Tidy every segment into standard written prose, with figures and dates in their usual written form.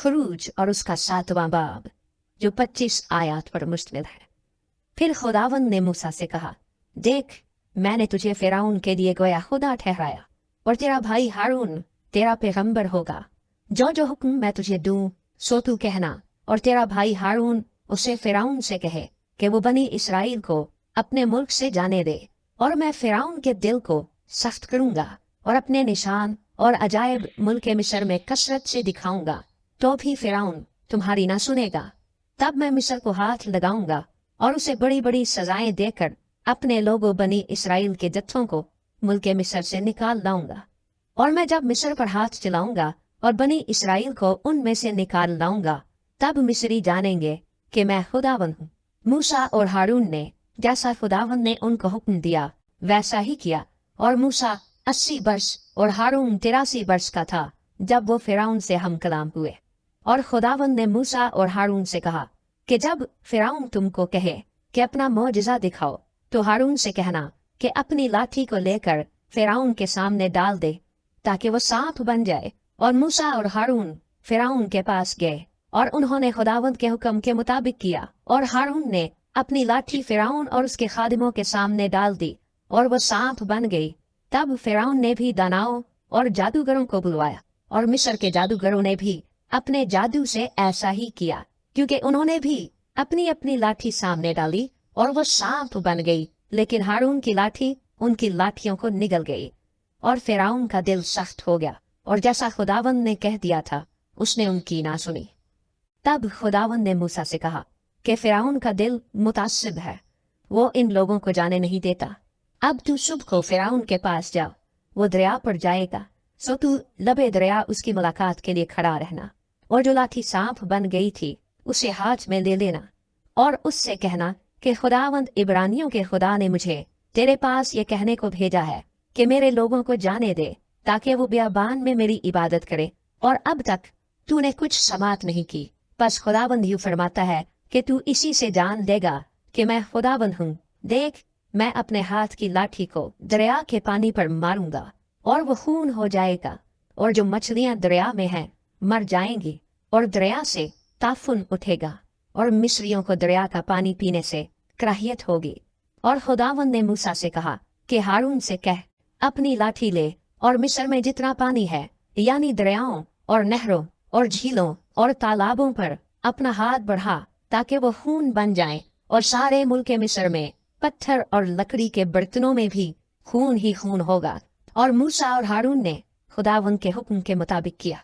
खरूज और उसका 7वां बाब जो 25 आयत पर मुश्तमिल है। फिर खुदावंद ने मूसा से कहा, देख मैंने तुझे फिरौन के लिए गोया खुदा ठहराया और तेरा भाई हारून तेरा पैगंबर होगा। जो जो हुक्म मैं तुझे दूं सो तू कहना, और तेरा भाई हारून उसे फिरौन से कहे कि वो बनी इसराइल को अपने मुल्क से जाने दे, और मैं फिरौन के दिल को सख्त करूंगा और अपने निशान और अजायब मुल्क मिस्र में कसरत से दिखाऊंगा, तो भी फिरौन तुम्हारी ना सुनेगा। तब मैं मिस्र को हाथ लगाऊंगा और उसे बड़ी बड़ी सजाएं देकर अपने लोगों बनी इसराइल के जत्थों को मुल्क मिस्र से निकाल लाऊंगा। और मैं जब मिस्र पर हाथ चलाऊंगा और बनी इसराइल को उनमें से निकाल लाऊंगा, तब मिस्री जानेंगे कि मैं खुदावंद हूँ। मूसा और हारून ने जैसा खुदावंद ने उनको हुक्म दिया वैसा ही किया, और मूसा 80 वर्ष और हारून 83 वर्ष का था जब वो फिरौन से हम कलाम हुए। और खुदावंद ने मूसा और हारून से कहा कि जब फिरौन तुमको कहे कि अपना मौजज़ा दिखाओ, तो हारून से कहना कि अपनी लाठी को लेकर फिरौन के सामने डाल दे ताकि वो सांप बन जाए। और मूसा और हारून फिरौन के पास गए और उन्होंने खुदावंद के हुक्म के मुताबिक किया, और हारून ने अपनी लाठी फिरौन और उसके खादिमों के सामने डाल दी और वो सांप बन गई। तब फिरौन ने भी दानाओं और जादूगरों को बुलवाया, और मिस्र के जादूगरों ने भी अपने जादू से ऐसा ही किया, क्योंकि उन्होंने भी अपनी अपनी लाठी सामने डाली और वो सांप बन गई, लेकिन हारून की लाठी उनकी लाठियों को निगल गई। और फिरौन का दिल सख्त हो गया, और जैसा खुदावंद ने कह दिया था उसने उनकी ना सुनी। तब खुदावंद ने मूसा से कहा कि फिरौन का दिल मुतासिब है, वो इन लोगों को जाने नहीं देता। अब तू सुबह को फिरौन के पास जा, वो दरिया पर जाएगा, सो तू लबे दरिया उसकी मुलाकात के लिए खड़ा रहना, और जो लाठी सांप बन गई थी उसे हाथ में ले लेना, और उससे कहना कि खुदावंद इब्रानियों के खुदा ने मुझे तेरे पास ये कहने को भेजा है कि मेरे लोगों को जाने दे ताकि वो बियाबान में मेरी इबादत करे, और अब तक तूने कुछ समात नहीं की। बस खुदावंद यूं फरमाता है कि तू इसी से जान लेगा कि मैं खुदावंद हूँ। देख मैं अपने हाथ की लाठी को दरिया के पानी पर मारूंगा और वो खून हो जाएगा, और जो मछलियां दरिया में हैं मर जाएंगी, और दरिया से ताफुन उठेगा, और मिस्रियों को दरिया का पानी पीने से कराहियत होगी। और खुदावंद ने मूसा से कहा कि हारून से कह अपनी लाठी ले, और मिस्र में जितना पानी है यानी दरियाओं और नहरों और झीलों और तालाबों पर अपना हाथ बढ़ा ताकि वो खून बन जाए, और सारे मुल्क मिस्र में पत्थर और लकड़ी के बर्तनों में भी खून ही खून होगा। और मूसा और हारून ने खुदावंद के हुक्म के मुताबिक किया।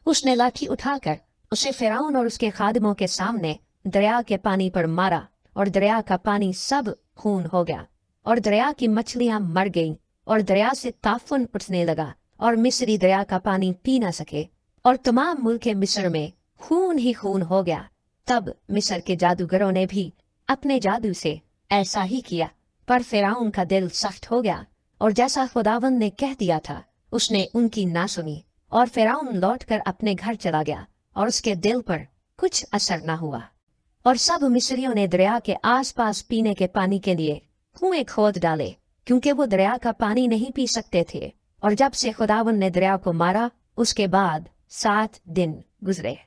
उसने लाठी उठाकर उसे फिरौन और उसके खादिमों के सामने दरिया के पानी पर मारा, और दरिया का पानी सब खून हो गया, और दरिया की मछलियां मर गईं, और दरिया से ताफुन उठने लगा, और मिस्री दरिया का पानी पी ना सके, और तमाम मुल्क मिस्र में खून ही खून हो गया। तब मिस्र के जादूगरों ने भी अपने जादू से ऐसा ही किया, पर फिरौन का दिल सख्त हो गया, और जैसा खुदावंद ने कह दिया था उसने उनकी ना सुनी, और फिरौन लौटकर अपने घर चला गया, और उसके दिल पर कुछ असर न हुआ। और सब मिस्रियों ने दरिया के आसपास पीने के पानी के लिए कुएं खोद डाले, क्योंकि वो दरिया का पानी नहीं पी सकते थे। और जब से खुदावंद ने दरिया को मारा उसके बाद 7 दिन गुजरे।